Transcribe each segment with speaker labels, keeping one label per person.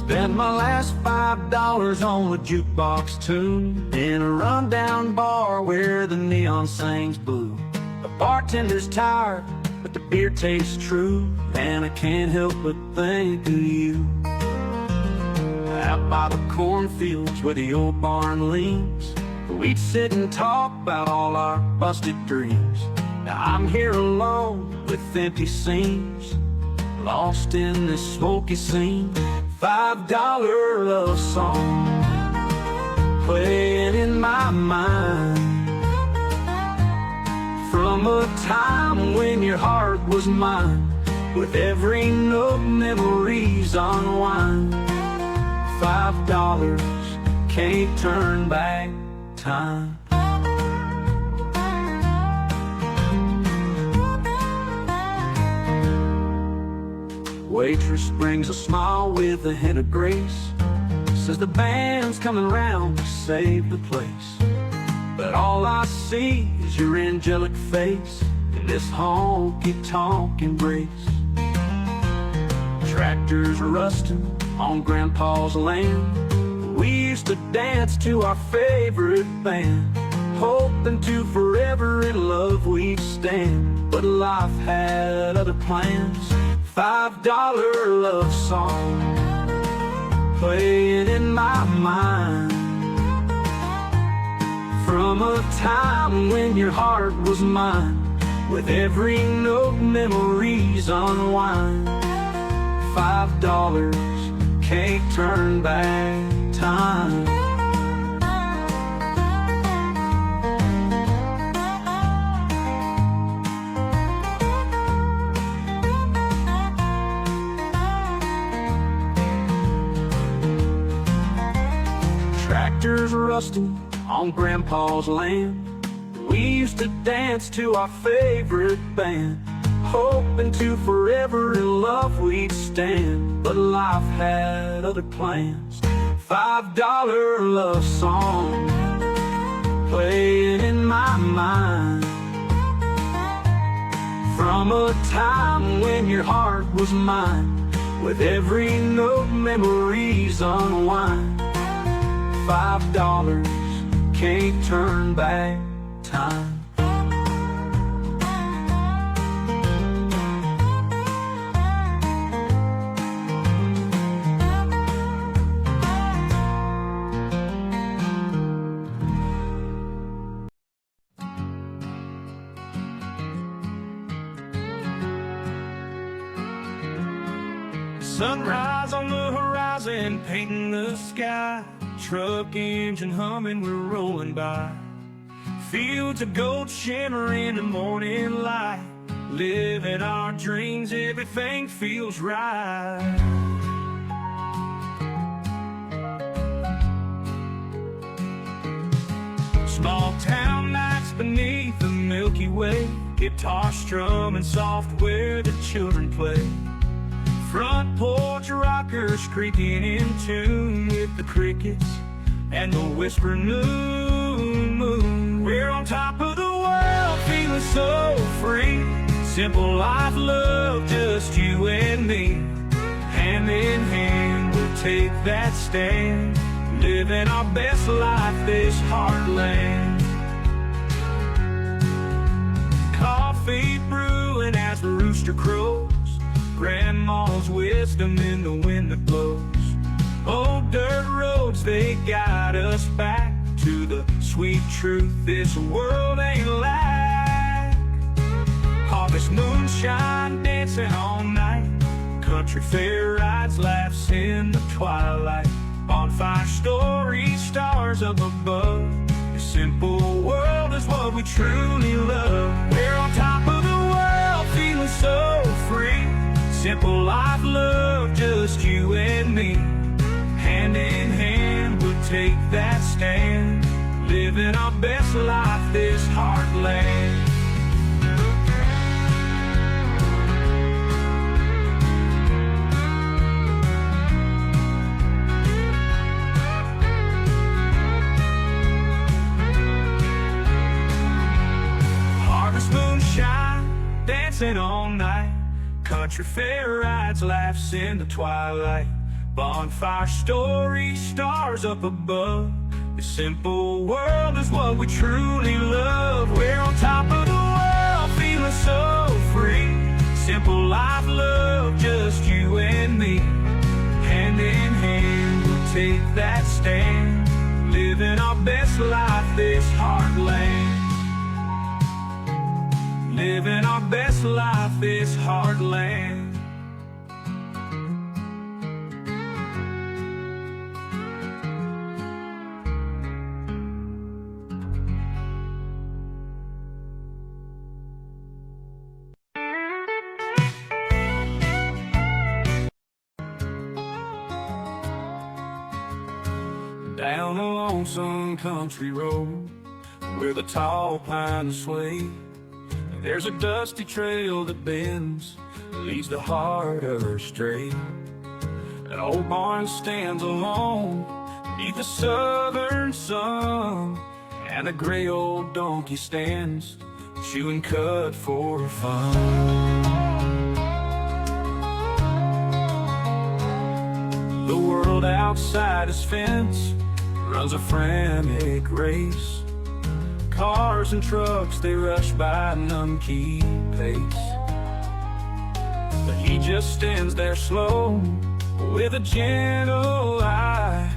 Speaker 1: Spent my last $5 on a jukebox tune in a rundown bar where the neon sings blue. The bartender's tired, but the beer tastes true, and I can't help but think of you. Out by the cornfields where the old barn leans, we'd sit and talk about all our busted dreams. Now I'm here alone with empty seams, lost in this smoky scene. $5 love song playing in my mind, from a time when your heart was mine. With every note memories unwind. $5 can't turn back time. Waitress brings a smile with a hint of grace, says the band's coming round to save the place. But all I see is your angelic face in this honky-tonk embrace. Tractors rusting on Grandpa's land, we used to dance to our favorite band, hoping to forever in love we'd stand. But life had other plans. $5 love song playing in my mind, from a time when your heart was mine. With every note memories unwind. $5 can't turn back time. Tractors rusting on Grandpa's land, we used to dance to our favorite band, hoping to forever in love we'd stand. But life had other plans. $5 love song playing in my mind, from a time when your heart was mine. With every note memories unwind. $5 can't turn back time.
Speaker 2: Sunrise on the horizon, painting the sky. Truck engine humming, we're rolling by. Fields of gold shimmer in the morning light. Living our dreams, everything feels right. Small town nights beneath the Milky Way. Guitar strumming soft where the children play. Front porch rockers creaking in tune with the crickets and the whispering moon. We're on top of the world, feeling so free. Simple life, love, just you and me. Hand in hand, we'll take that stand. Living our best life, this heartland. Coffee brewing as the rooster crows. Grandma's wisdom in the wind that blows. Old dirt roads, they guide us back to the sweet truth this world ain't like. Harvest moonshine, dancing all night. Country fair rides, laughs in the twilight. Bonfire stories, stars up above. This simple world is what we truly love. We're on top of the world, feeling so free. Simple life, love, just you and me. Hand in hand, we'll take that stand. Living our best life, this heartland. Harvest moonshine, dancing all night. Country fair rides, laughs in the twilight. Bonfire story, stars up above. This simple world is what we truly love. We're on top of the world, feeling so free. Simple life, love, just you and me. Hand in hand, we'll take that stand. Living our best life, this heartland. Living our best life, this heartland. Down a lonesome country road where the tall pines sway, there's a dusty trail that bends, leads the heart astray. An old barn stands alone beneath the southern sun, and a gray old donkey stands chewing cud for fun. The world outside his fence runs a frantic race. Cars and trucks, they rush by, none keep pace. But he just stands there slow, with a gentle eye,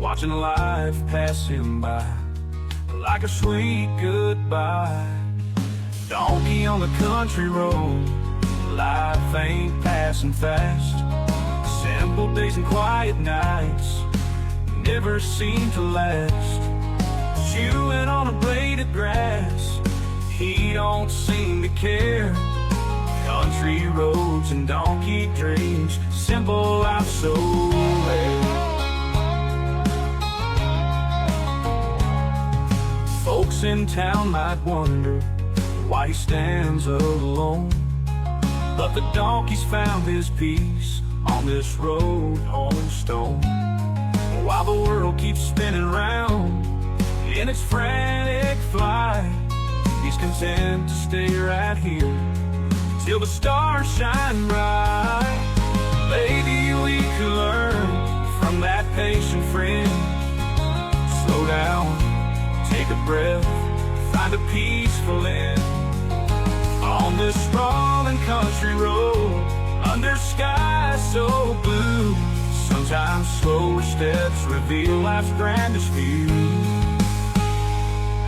Speaker 2: watching life pass him by, like a sweet goodbye. Donkey on the country road, life ain't passing fast. Simple days and quiet nights never seem to last. Chewing on a blade of grass, he don't seem to care. Country roads and donkey dreams, simple life so rare. Folks in town might wonder why he stands alone, but the donkey's found his peace on this road home stone. While the world keeps spinning round in its frantic flight, he's content to stay right here till the stars shine bright. Maybe we could learn from that patient friend. Slow down, take a breath, find a peaceful end. On this sprawling country road, under skies so blue, sometimes slower steps reveal life's grandest view.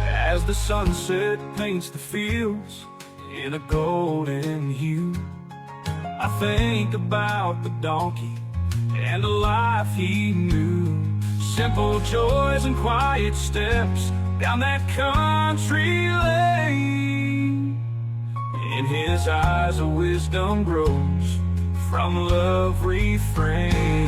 Speaker 2: As the sunset paints the fields in a golden hue, I think about the donkey and the life he knew. Simple joys and quiet steps down that country lane. In his eyes a wisdom grows from love refrain.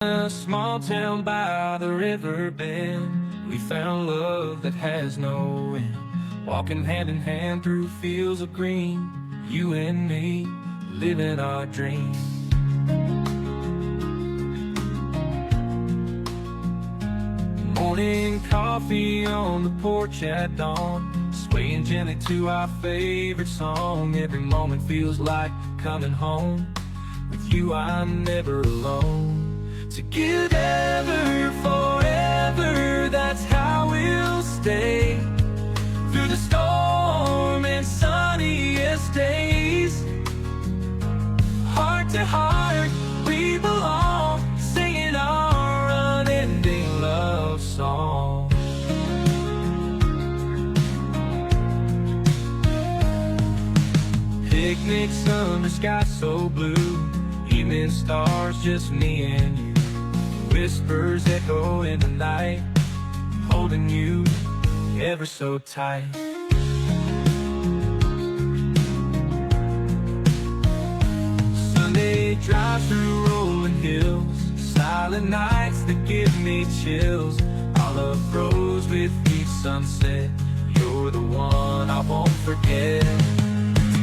Speaker 2: A small town by the river bend, we found love that has no end. Walking hand in hand through fields of green, you and me, living our dream. Morning coffee on the porch at dawn, swaying gently to our favorite song. Every moment feels like coming home. With you I'm never alone. Together forever, that's how we'll stay. Through the storm and sunniest days, heart to heart we belong, singing our unending love song. Picnics under sky so blue, evening stars, just me and you. Whispers echo in the night, holding you ever so tight. Sunday drives through rolling hills, silent nights that give me chills. Our love grows with each sunset,
Speaker 1: you're the one I won't forget.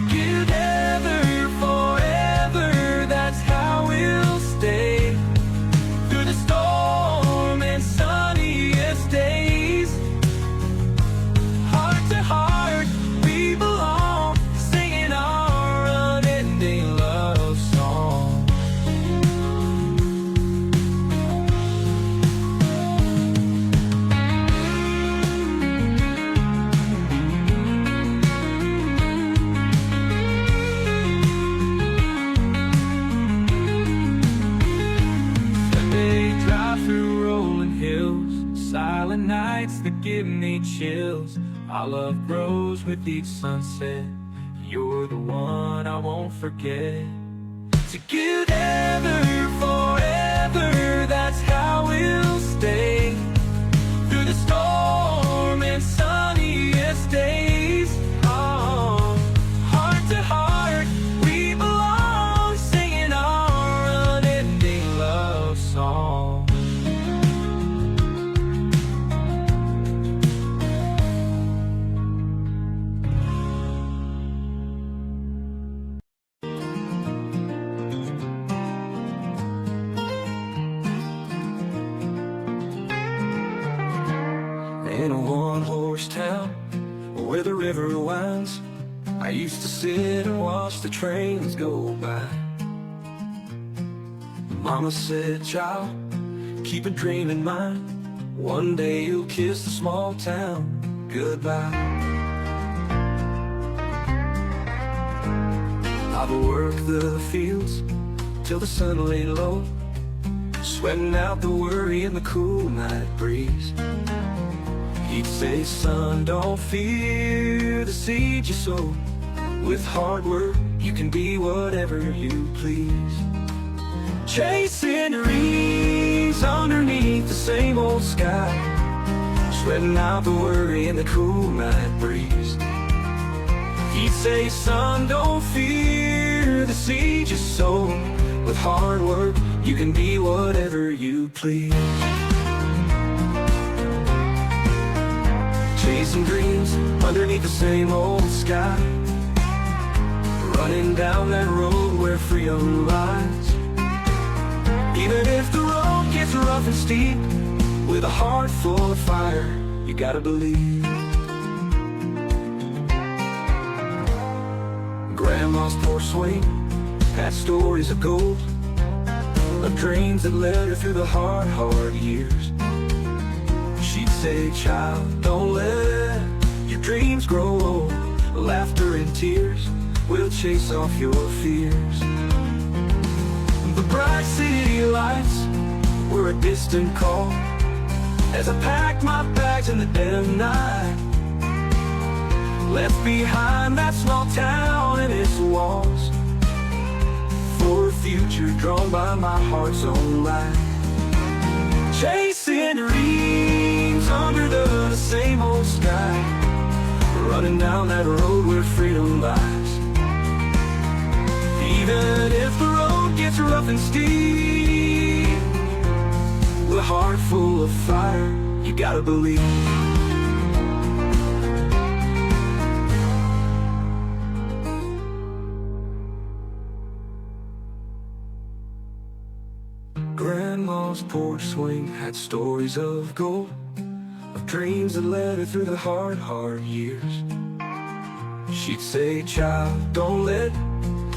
Speaker 1: Together forever, that's how we'll stay. Through the storm and sunniest days, heart to heart we belong, singing our unending love song. Silent nights that give me chills. Our love grows with each sunset. You're the one I won't forget. Together forever, that's how we'll stay. Through the storm and sunniest days, oh, heart to heart we belong, singing our unending love song. In a one-horse town where the river winds, I used to sit and watch the trains go by. Mama said, child, keep a dream in mind. One day you'll kiss the small town goodbye. I would work the fields till the sun lay low, sweating out the worry in the cool night breeze. He'd say, son, don't fear the seed you sow. With hard work, you can be whatever you please. Chasing dreams underneath the same old sky, sweating out the worry in the cool night breeze. He'd say, son, don't fear the seed you sow. With hard work, you can be whatever you please. Chasing dreams underneath the same old sky, running down that road where freedom lies. Even if the road gets rough and steep, with a heart full of fire, you gotta believe. Grandma's porch swing had stories of gold, of dreams that led her through the hard years. She'd say, child, don't let your dreams grow old. Laughter and tears will chase off your fears. The bright city lights were a distant call as I packed my bags in the dead of night. Left behind that small town and its walls for a future drawn by my heart's own light. Chasing dreams under the same old sky, running down that road where freedom lies. Even if the road gets rough and steep, with a heart full of fire, you gotta believe. Grandma's porch swing had stories of gold, of dreams that led her through the hard years. She'd say, child, don't let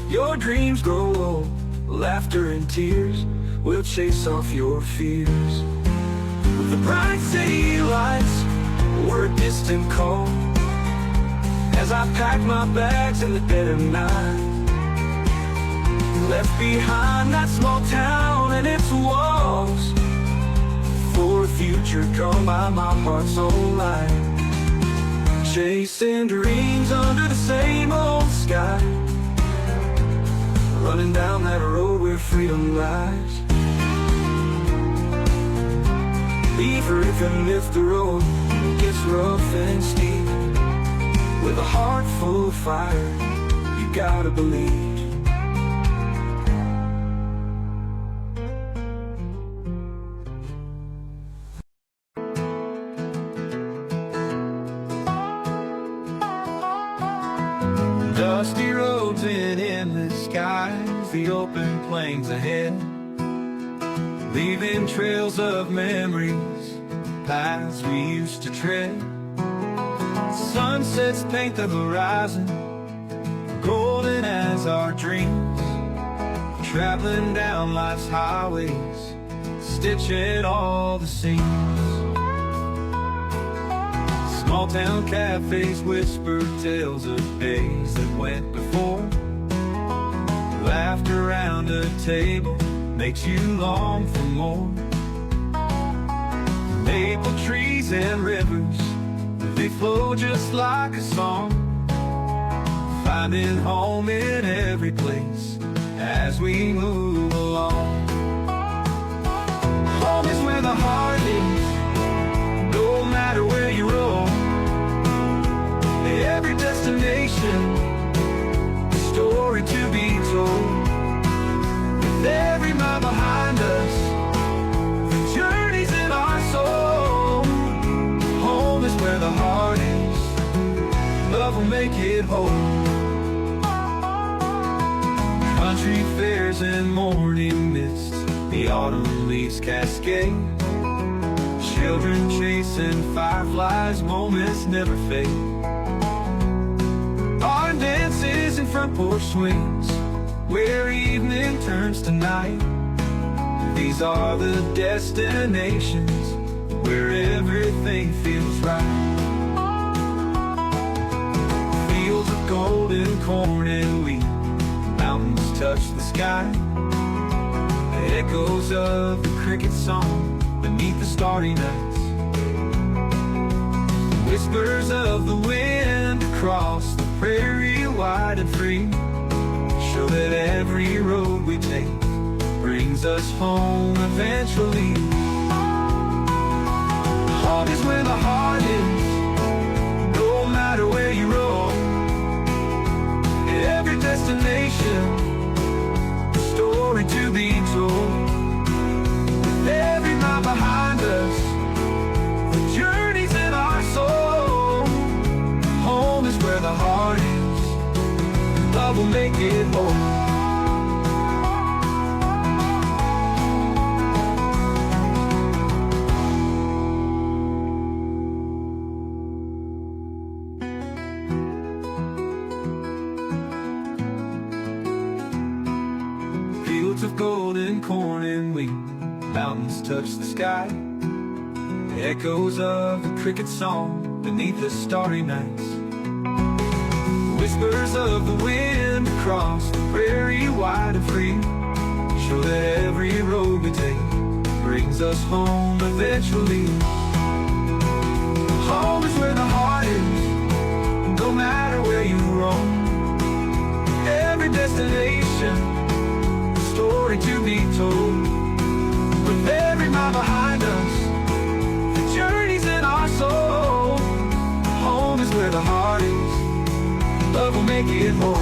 Speaker 1: your dreams grow old. Laughter and tears will chase off your fears. The bright city lights were a distant call as I packed my bags in the dead of night. Left behind that small town and its walls for a future drawn by my heart's own light. Chasing dreams under the same old sky, running down that road where freedom lies. Even if the road gets rough and steep, with a heart full of fire, you gotta believe.
Speaker 2: Dusty roads in endless skies, the open plains ahead, leaving trails of memories, paths we used to tread. Sunsets paint the horizon, golden as our dreams, traveling down life's highways, stitching all the seams. Small town cafes whisper tales of days that went before. Laughter around a table makes you long for more. Maple trees and rivers, they flow just like a song, finding home in every place as we move along. Home is where the heart is, no matter where you roam. Every destination, a story to be told. With every mile behind us, the journey's in our soul. Home is where the heart is, love will make it whole. Country fairs and morning mist, the autumn leaves cascade. Children chasing fireflies, moments never fade. Autumn dances in front porch swings, where evening turns to night. These are the destinations where everything feels right. Fields of golden corn and wheat, mountains touch the sky. The echoes of the cricket song beneath the starry nights. Whispers of the wind across the prairie wide and free show that every road we take brings us home eventually. Home is where the heart is, no matter where you roam. Every destination, a story to be told. With every mile behind us, the journey's in our soul. Home is where the heart is, love will make it whole. Fields of golden corn and wheat, mountains touch the sky. Echoes of the cricket song beneath the starry nights. Whispers of the wind across the prairie wide and free show that every road we take brings us home eventually. Home is where the heart is, no matter where you roam. Every destination, a story to be told. With every mile behind us, the journey's in our soul. Home is where the heart is, love will make it whole.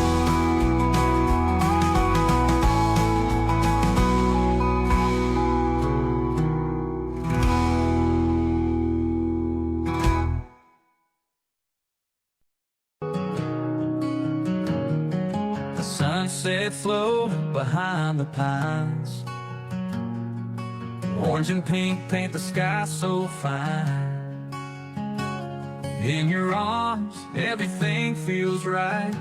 Speaker 2: The sunset floating behind the pines, orange and pink paint the sky so fine. In your arms, everything feels right.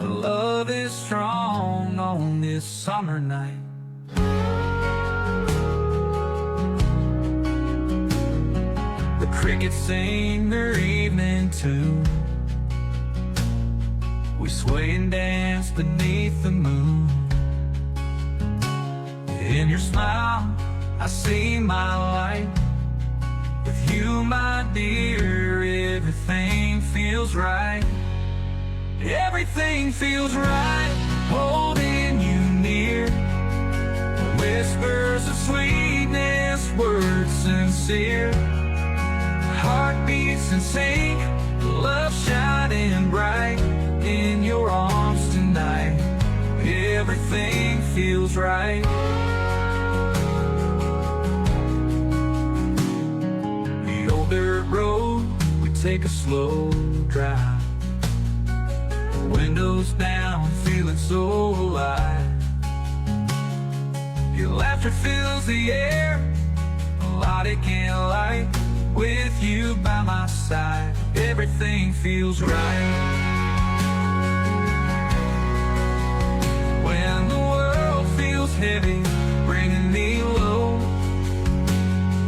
Speaker 2: Love is strong on this summer night. The crickets sing their evening tune. We sway and dance beneath the moon. In your smile, I see my light. With you, my dear, everything feels right. Everything feels right, holding you near. Whispers of sweetness, words sincere. Heartbeats in sync, love shining bright. In your arms tonight, everything feels right. The old dirt road, we take a slow drive. Windows down, feeling so alive. Your laughter fills the air, a light it can't light. With you by my side, everything feels right. When the world feels heavy, bringing me low,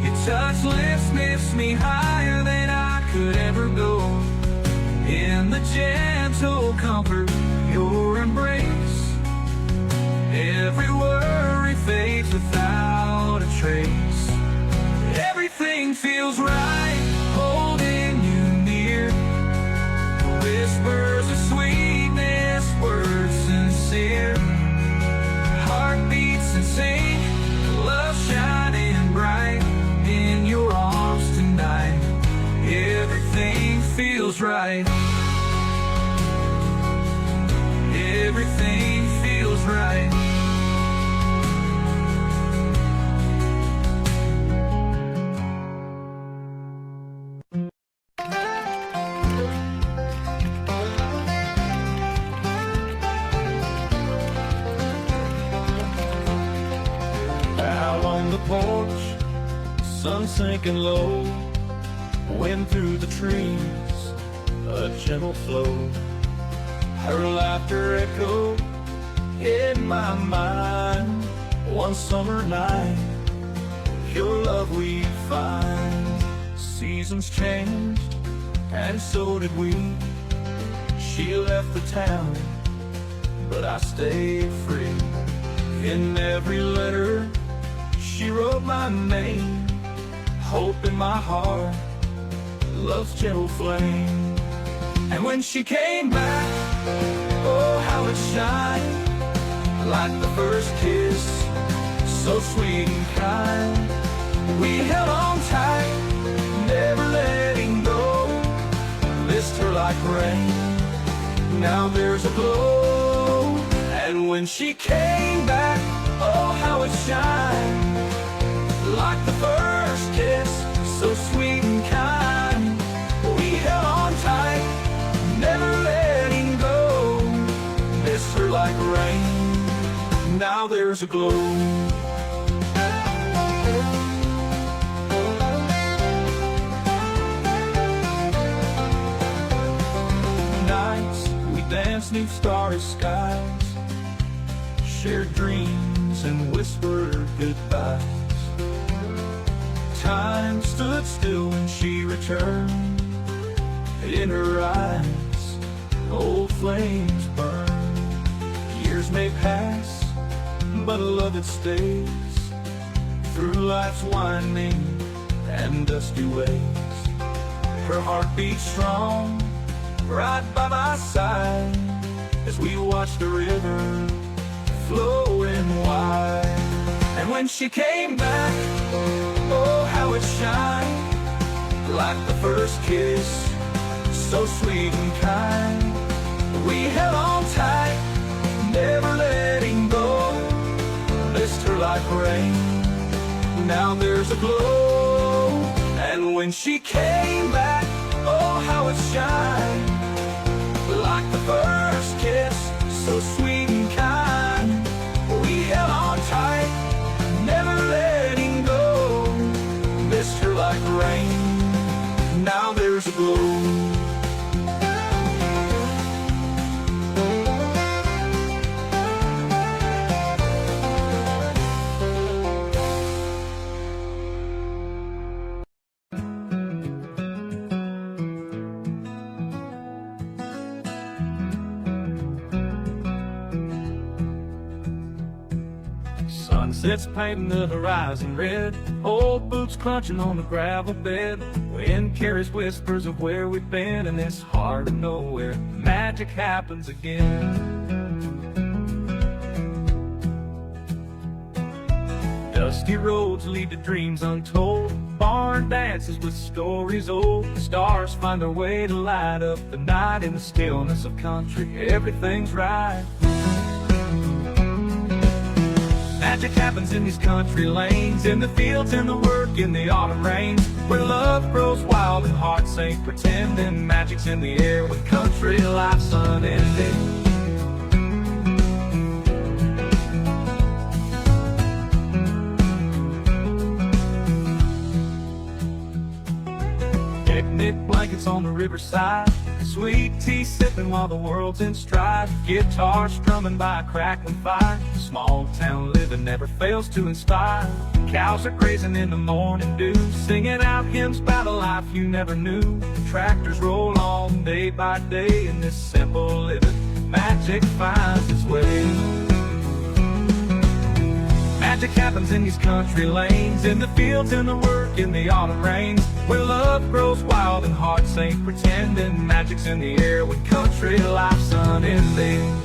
Speaker 2: your touch lifts me higher than I could ever go. In the gentle comfort of your embrace, every worry fades without a trace. Everything feels right, holding you near. Whispers of sweetness, words sincere. Heartbeats in sync, love shining bright. In your arms tonight, everything feels right. Everything feels right.
Speaker 1: Out on the porch, sun sinking low, wind through the trees, a gentle flow. Her laughter echoed in my mind. One summer night, your love we find. Seasons changed, and so did we. She left the town, but I stayed free. In every letter, she wrote my name. Hope in my heart, love's gentle flame. And when she came back, oh how it shined, like the first kiss, so sweet and kind. We held on tight, never letting go. Missed her like rain, now there's a glow. And when she came back, oh how it shined, like the first kiss, so sweet and kind. We held on tight, never letting go. Missed her like rain, now there's a glow. Nights we danced 'neath starry skies, shared dreams and whispered goodbyes. Time stood still when she returned. In her eyes, old flames burn. Years may pass, but love it stays through life's winding and dusty ways. Her heart beats strong, right by my side, as we watch the river flowing wide. And when she came back, oh how it shined, like the first kiss, so sweet and kind. We held on tight, never letting go. Missed her like rain, now there's a glow. And when she came back, oh how it shined, like the first kiss, so sweet and kind. We held on tight, never letting go. Missed her like rain, now there's a glow. Sunsets painting the horizon red, old boots crunching on the gravel bed. Wind carries whispers of where we've been, and it's hard to know where magic happens again. Dusty roads lead to dreams untold, barn dances with stories old. The stars find their way to light up the night in the stillness of country. Everything's right.
Speaker 2: Magic happens in these country lanes, in the fields, in the work, in the autumn rains, where love grows wild and hearts ain't pretending. Magic's in the air when country life's unending. Picnic blankets on the riverside, sweet tea sipping while the world's in stride, guitar strumming by a crackling fire. Small town living never fails to inspire. Cows are grazing in the morning dew, singing out hymns about a life you never knew. Tractors roll on day by day in this simple living. Magic finds its way. Magic happens in these country lanes, in the fields, in the work, in the autumn rains, where love grows wild and hearts ain't pretending. Magic's in the air when country life's unending.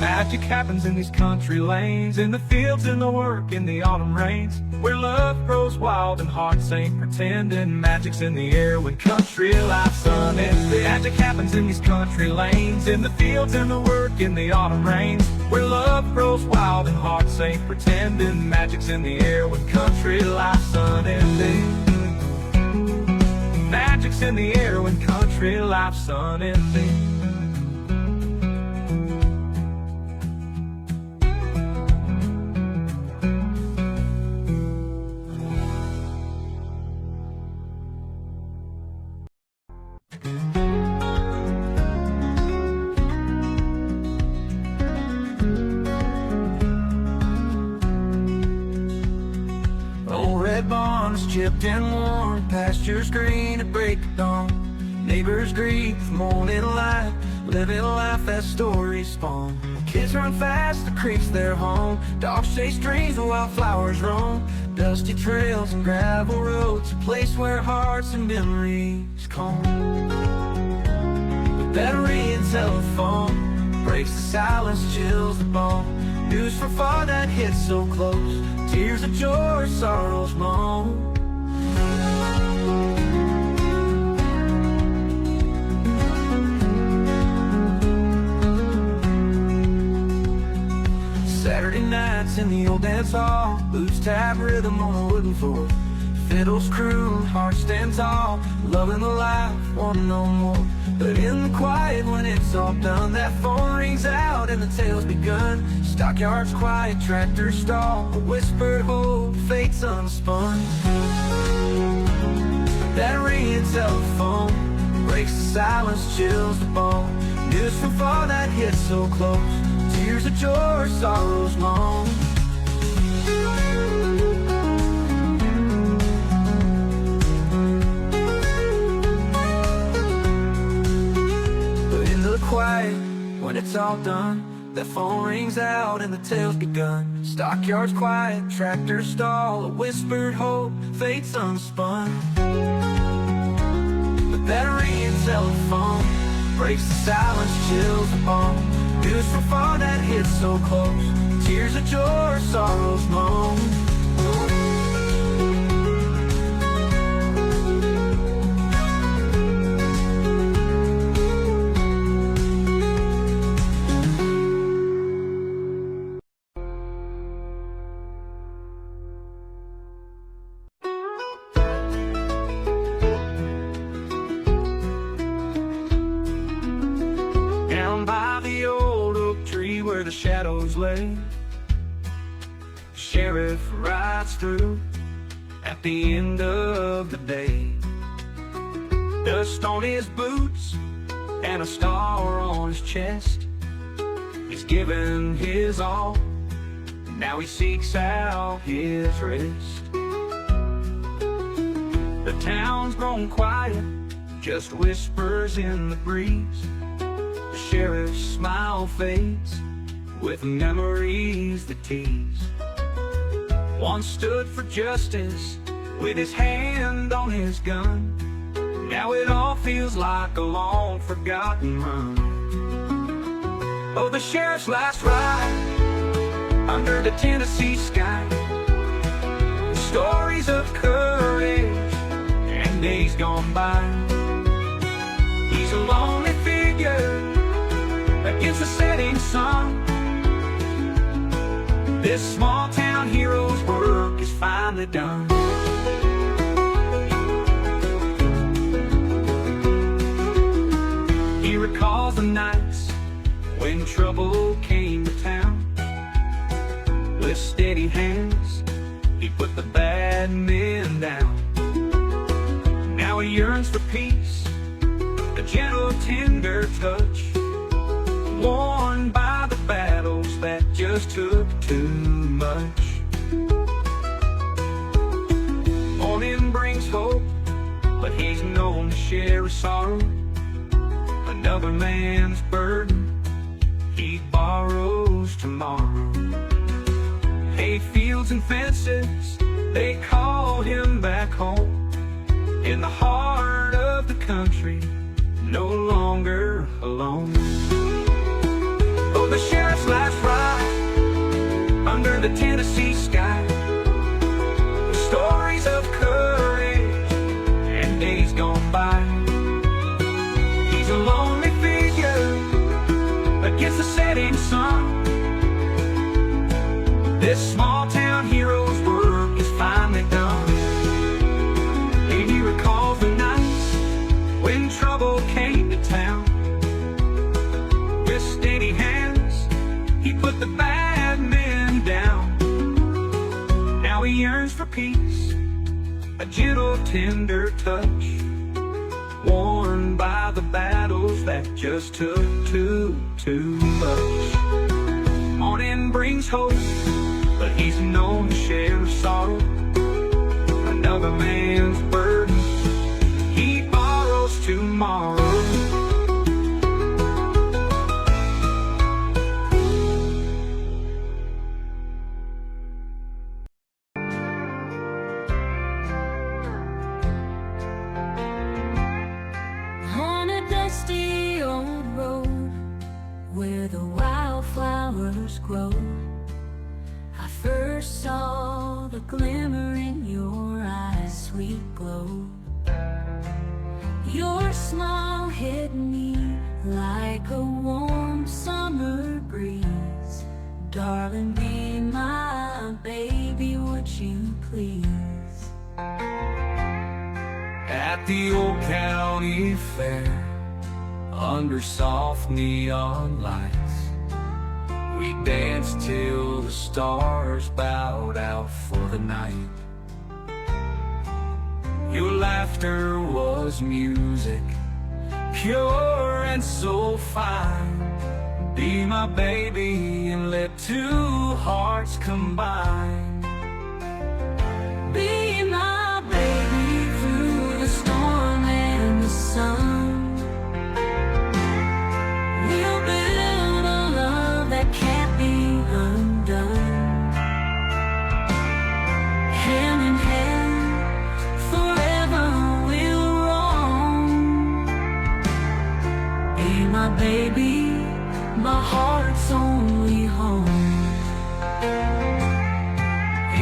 Speaker 2: Magic happens in these country lanes, in the fields, in the work, in the autumn rains, where love grows wild and hearts ain't pretending. Magic's in the air when country life's unending. Magic happens in these country lanes, in the fields, in the work, in the autumn rains, where love grows wild and hearts ain't pretending. Magic's in the air when country life's unending. Magic's in the air when country life's unending.
Speaker 1: Red barns chipped and worn, pastures green at break of dawn. Neighbors greet with morning light, living life as stories spawn. Kids run fast, the creek's their home. Dogs chase dreams while flowers roam. Dusty trails and gravel roads, a place where hearts and memories calm. But that ringing telephone breaks the silence, chills the bone. News from far that hits so close, tears of joy, sorrows moan. Saturday nights in the old dance hall, boots tap rhythm on a wooden floor. Fiddles croon, hearts stand tall, loving the life, wanting no more. But in the quiet when it's all done, that phone rings out and the tale's begun. Stockyards quiet, tractors stall, a whispered hope, fate's unspun. That ringing telephone breaks the silence, chills the bone. News from far that hits so close, tears of joy, sorrows moan. But in the quiet, when it's all done, that phone rings out and the tale's begun. Stockyards quiet, tractors stall, a whispered hope, fate's unspun. But that ringing telephone breaks the silence, chills the bone. News from far that hits so close, tears of joy, sorrows moan. Down by the old oak tree where the shadows lay, the sheriff rides through at the end of the day. Dust on his boots and a star on his chest. He's given his all, now he seeks out his rest. The town's grown quiet, just whispers in the breeze. The sheriff's smile fades with memories that tease. Once stood for justice with his hand on his gun. Now it all feels like a long forgotten run. Oh, the sheriff's last ride under the Tennessee sky. Stories of courage and days gone by. He's a lonely figure against the setting sun. This small town hero's work is finally done. He recalls the nights when trouble came to town. With steady hands, he put the bad men down. Now he yearns for peace, a gentle, tender touch, worn by the battles that just took too much. Morning brings hope, but he's known to share his sorrow. Another man's burden he borrows tomorrow. Hay fields and fences, they call him back home. In the heart of the country, no longer alone. Oh, the sheriff's last ride under the Tennessee sky, stories of courage and days gone by. He's a lonely figure against the setting sun. This small town hero's work is finally done. And he recalls the nights when trouble came to town. With steady hands, he put the bad men down. Now he yearns for peace, a gentle, tender touch, worn by the battles that just took too much. Morning brings hope, but he's known to share sorrow. Another man's burden he borrows tomorrow.
Speaker 3: On a dusty old road where the wildflowers grow, I first saw the glimmer in your eyes, sweet glow. Your smile hit me like a warm summer breeze. Darling, be my baby, would you please?
Speaker 1: At the old county fair, under soft neon lights, we danced till the stars bowed out for the night. Your laughter was music, pure and so fine. Be my baby and let two hearts combine.
Speaker 3: Be my baby through the storm and the sun. We'll build a love that can't be undone. Hand in hand, forever we'll roam. Be my baby, my heart's only home.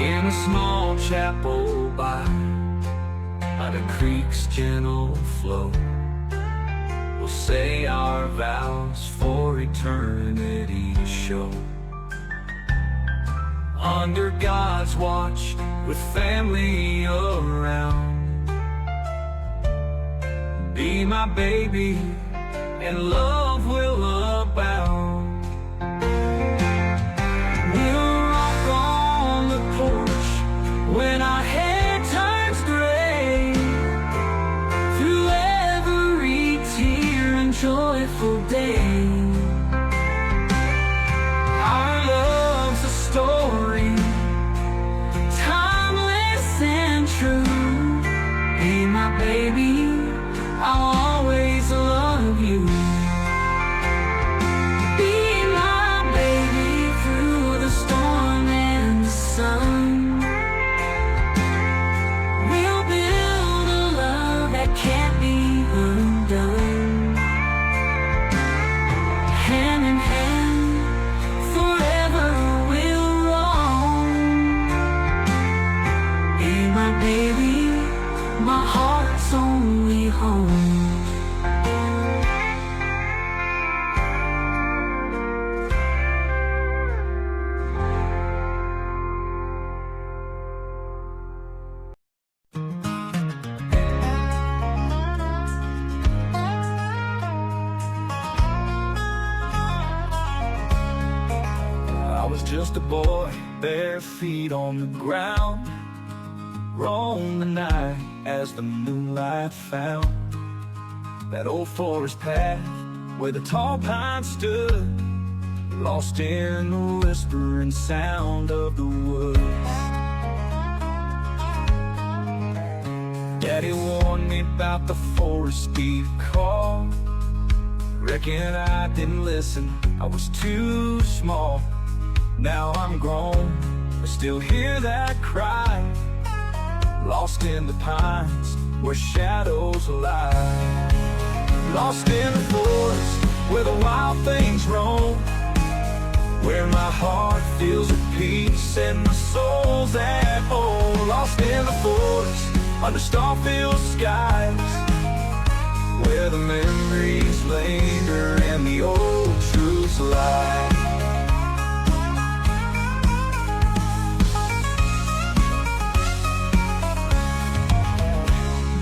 Speaker 3: In a small chapel by the creek's gentle flow, we'll say our vows for eternity to show. Under God's watch with family around. Be my baby and love will abound. We'll rock on the porch when our hair turns gray, through every tear and joyful day. Our love's a story, timeless and true. Be my baby, I'll always love you.
Speaker 2: just a boy, bare feet on the ground, roam the night as the moonlight found that old forest path where the tall pines stood, lost in the whispering sound of the woods. Daddy warned me about the forest deep call. Reckon I didn't listen, I was too small. Now I'm grown, I still hear that cry, lost in the pines where shadows lie. Lost in the forest where the wild things roam, where my heart feels at peace and my soul's at home. Lost in the forest under star-filled skies, where the memories linger and the old truths lie.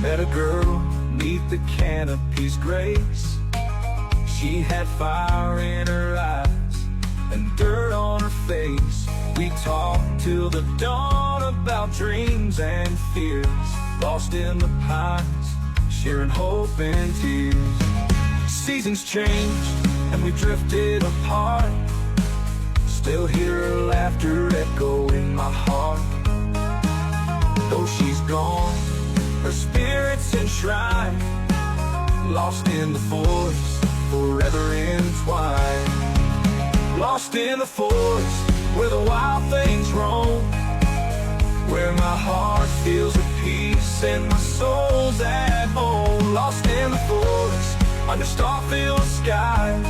Speaker 2: Met a girl neath the canopy's grace. She had fire in her eyes and dirt on her face. We talked till the dawn about dreams and fears, lost in the pines, sharing hope and tears. Seasons changed and we drifted apart, still hear her laughter echo in my heart. Though she's gone, her spirit's enshrined, lost in the forest, forever entwined. Lost in the forest where the wild things roam, where my heart feels at peace and my soul's at home. Lost in the forest under star-filled skies,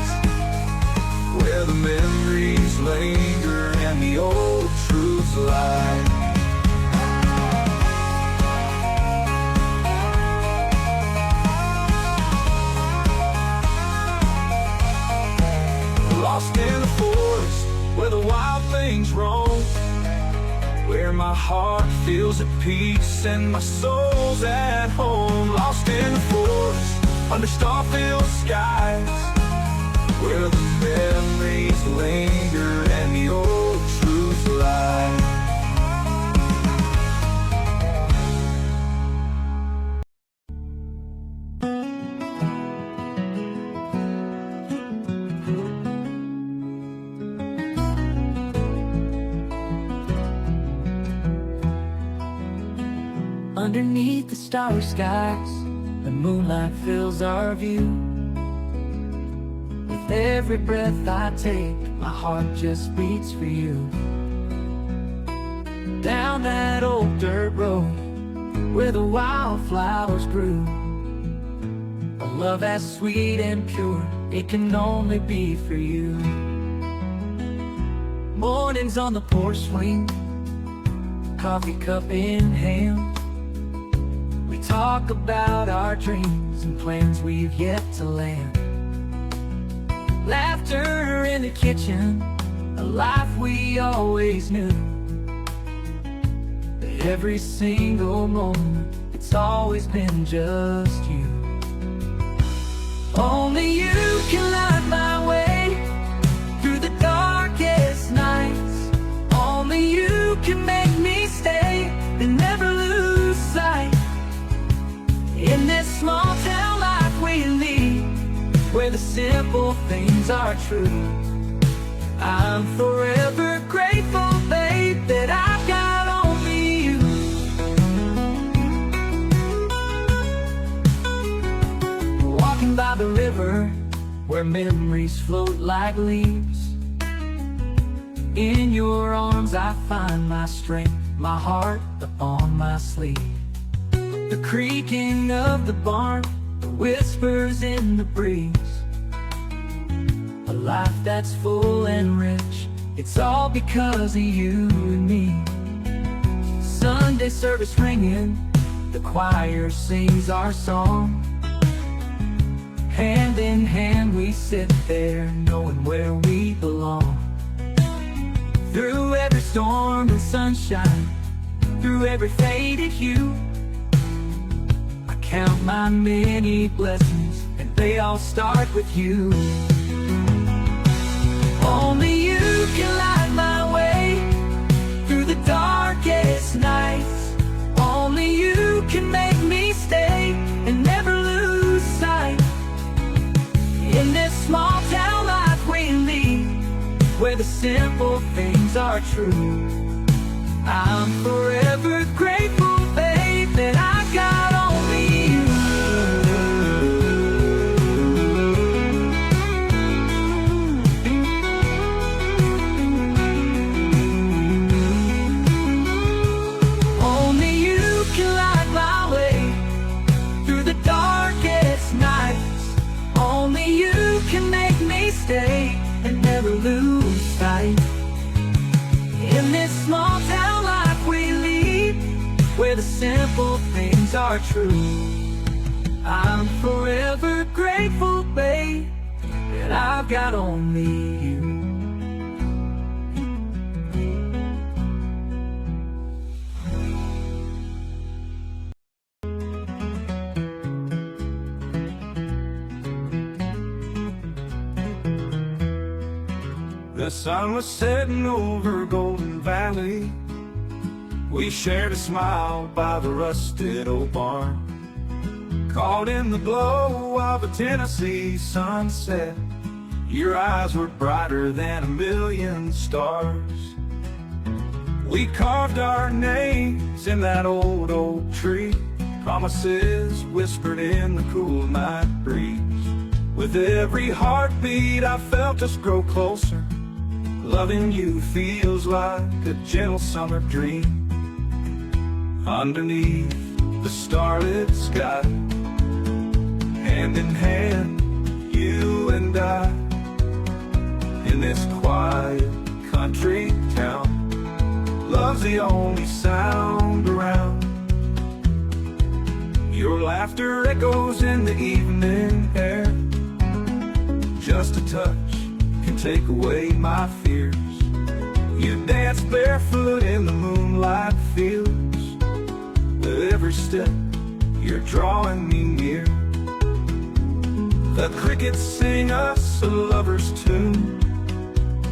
Speaker 2: where the memories linger and the old truths lie. Lost in the forest where the wild things roam, where my heart feels at peace and my soul's at home. Lost in the forest under star-filled skies, where the memories linger and the old truths lie.
Speaker 3: Underneath the starry skies, the moonlight fills our view. With every breath I take, my heart just beats for you. Down that old dirt road, where the wildflowers grew, a love as sweet and pure, it can only be for you. Mornings on the porch swing, coffee cup in hand, talk about our dreams and plans we've yet to land. Laughter in the kitchen, a life we always knew. Every single moment, it's always been just you. Only you can light my way through the darkest nights. Only you can make me stay and never lose sight. In this small town life we lead, where the simple things are true, I'm forever grateful, babe, that I've got only you. Walking by the river, where memories float like leaves, in your arms I find my strength, my heart upon my sleeve. The creaking of the barn, the whispers in the breeze, a life that's full and rich, it's all because of you and me. Sunday service ringing, the choir sings our song. Hand in hand we sit there, knowing where we belong. Through every storm and sunshine, through every faded hue, count my many blessings, and they all start with you. Only you can light my way simple things are true. I'm forever grateful, babe, that I got only you. Only you can light my way through the darkest nights. Only you can make me stay and never lose sight. In this small town life we lead, where the simple things are true, I'm forever grateful, babe, that I've got only you.
Speaker 2: The sun was setting over Golden Valley. We shared a smile by the rusted old barn, caught in the glow of a Tennessee sunset. Your eyes were brighter than a million stars. We carved our names in that old oak tree, promises whispered in the cool night breeze. With every heartbeat I felt us grow closer. Loving you feels like a gentle summer dream. Underneath the starlit sky, hand in hand, you and I, in this quiet country town. Love's the only sound around. Your laughter echoes in the evening air. Just a touch can take away my fears. You dance barefoot in the moonlight fields. With every step you're drawing me near. The crickets sing us a lover's tune.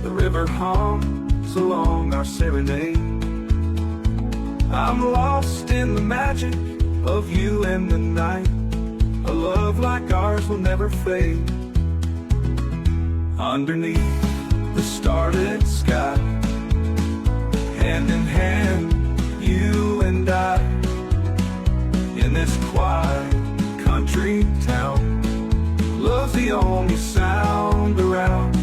Speaker 2: The river hums along our serenade. I'm lost in the magic of you and the night. A love like ours will never fade. Underneath the starlit sky, hand in hand, you and I, in this quiet country town. Love's the only sound around.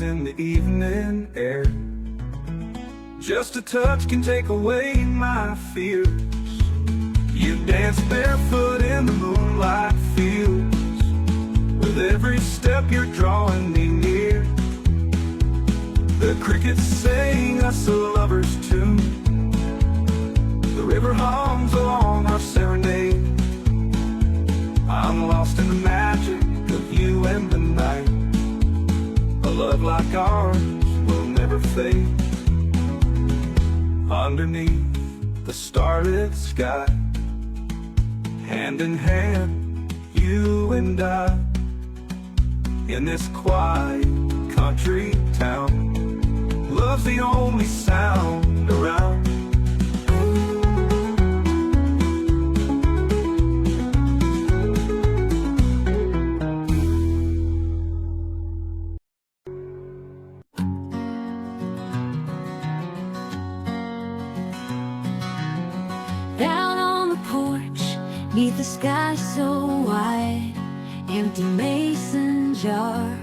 Speaker 2: In the evening air, just a touch can take away my fears. You dance barefoot in the moonlight fields. With every step you're drawing me near. The crickets sing us a lover's tune. The river hums along our serenade. I'm lost in the magic of you and the night. A love like ours will never fade. Underneath the starlit sky, hand in hand, you and I, in this quiet country town. Love's the only sound around.
Speaker 4: Neath the sky so wide, empty mason jar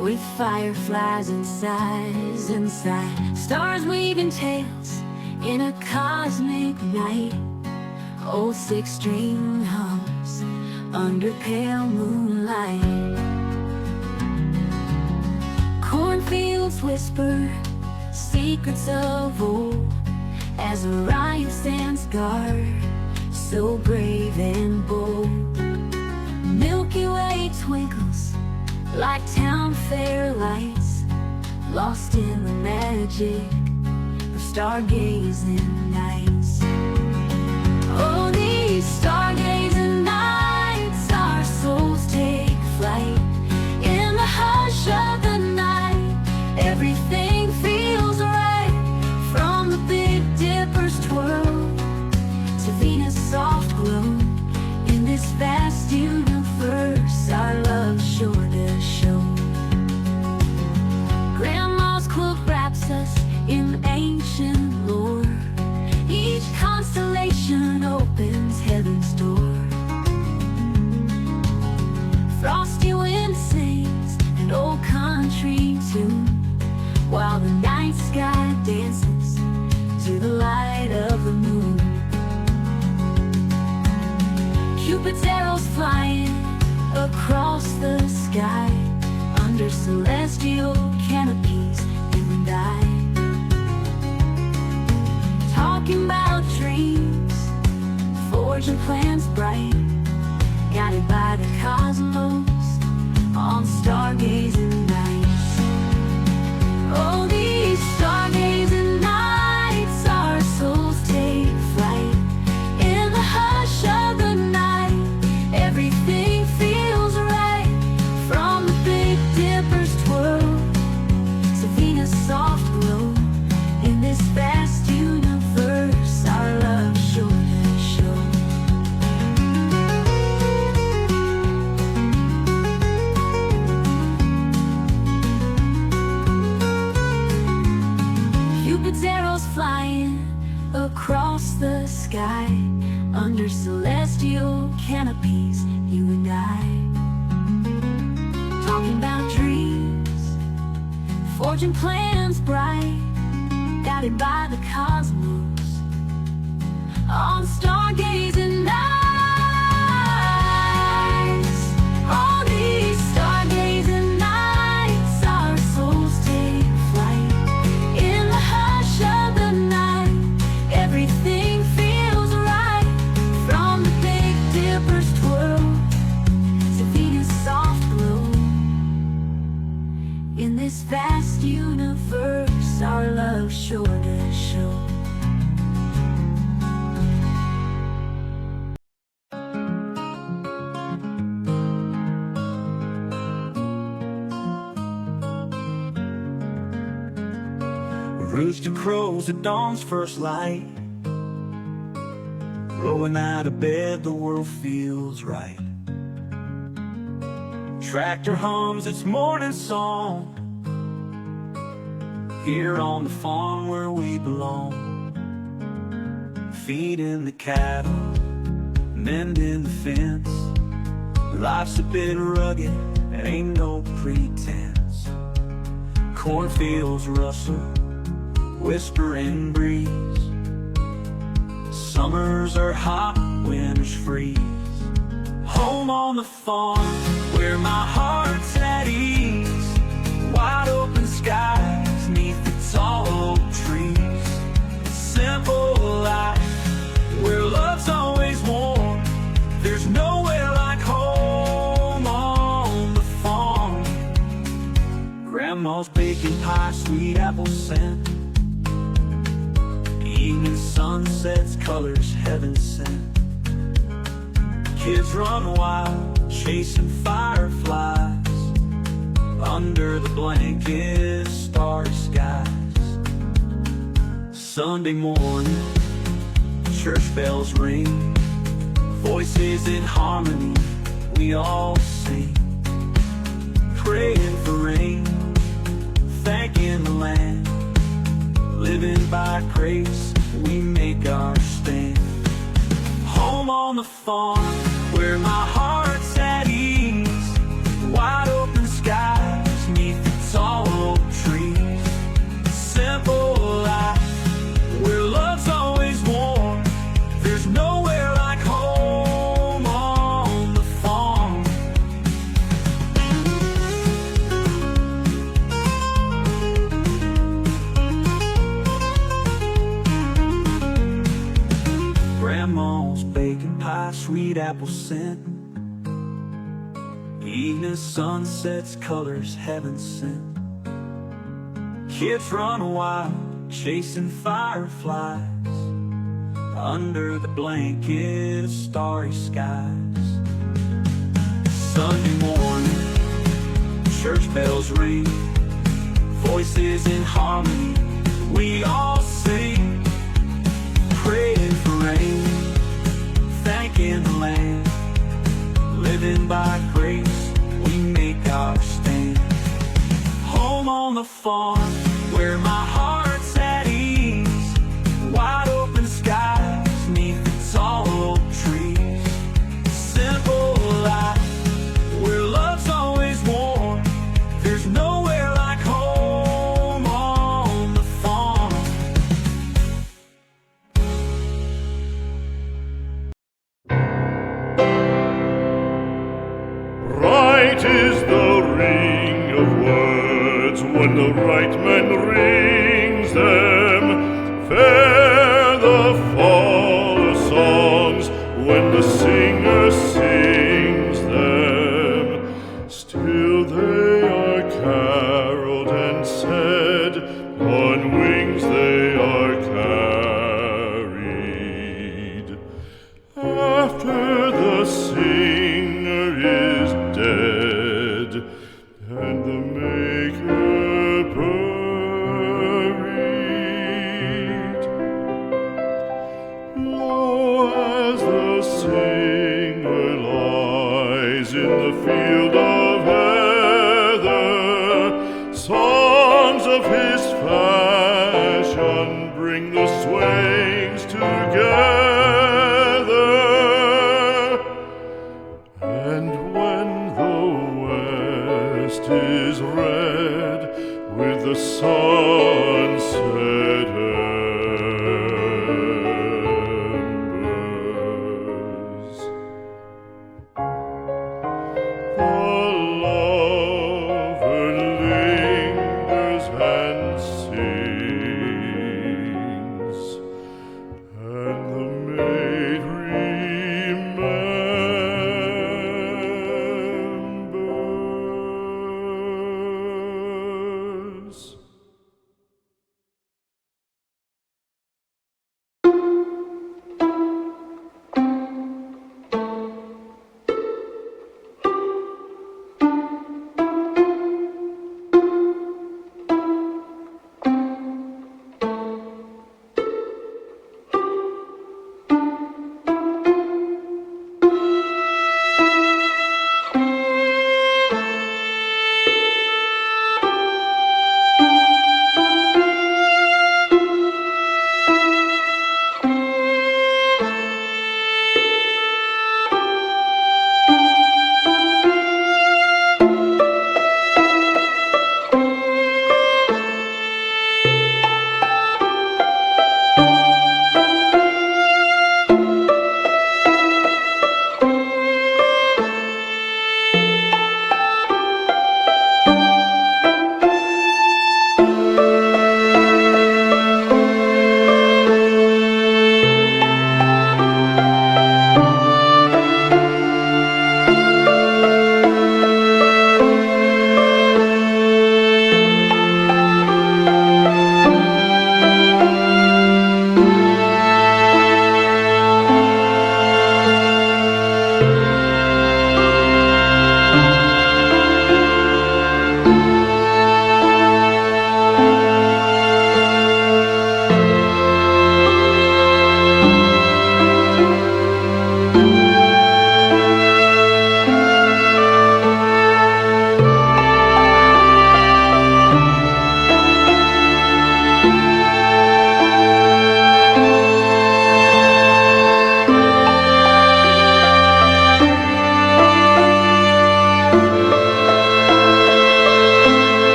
Speaker 4: with fireflies and sighs inside. Stars weaving tales in a cosmic night. Old six-string hums under pale moonlight. Cornfields whisper secrets of old as Orion stands guard, so brave and bold. Milky Way twinkles like town fair lights, lost in the magic of stargazing nights. Oh, these stargazing nights are so while the night sky dances to the light of the moon. Cupid's arrows flying across the sky, under celestial canopies, you and I, talking about dreams, forging plans bright, guided by the cosmos on stargazing nights. Oh, these stargazing nights, our souls take flight. In the hush of the night, everything feels right. From the Big Dipper's twirl to Venus' soft glow, in this vast universe, our love sure to show. Cupid's arrows flying across the sky, under celestial canopies, you and I, talking about dreams, forging plans bright, guided by the cosmos on stargazing nights. All these stargazing nights, our souls take flight. In the hush of the night, everything feels right. From the Big Dipper's twirl to Venus' soft glow, in this vast universe, our love sure to show.
Speaker 1: Rooster crows at dawn's first light, rolling out of bed, the world feels right. Tractor hums its morning song, here on the farm where we belong. Feeding the cattle, mending the fence. Life's a bit rugged, there ain't no pretense. Cornfields rustle, whispering breeze. Summers are hot, winters freeze. Home on the farm, where my heart's at ease. Wide open skies, neath the tall oak trees. Simple life, where love's always warm. There's nowhere like home on the farm. Grandma's baking pie, sweet apple scent. Evening sunsets, colors heaven sent. Kids run wild, chasing fireflies. Under the blanket, starry skies. Sunday morning, church bells ring. Voices in harmony, we all sing. Praying for rain, thanking the land. Living by grace, we make our stand. Home on the farm, where my heart's at ease. Wide open skies, neath the tall oak trees. Simple life, where love's always warm. There's nowhere like home on the farm. Grandma's baking pie, sweet apple scent. Evening sunsets, colors heaven sent. Kids run wild, chasing fireflies. Under the blanket of starry skies. Sunday morning, church bells ring. Voices in harmony, we all sing. Praying for rain, thanking the land. Living by grace, we make our stand. Home on the farm, where my heart's at ease. Wide open skies, neath the tall oak trees. Simple life, where love's always warm. There's nowhere like home on
Speaker 5: when the right man rings them. Fair the fall of songs when the singer sings them. Still they are caroled and said, on wings they are carried. After the singer is dead and the maker buried, lo, as the singer lies in the field of heather, songs of his fashion bring the swains together. And when the west is red with the sunset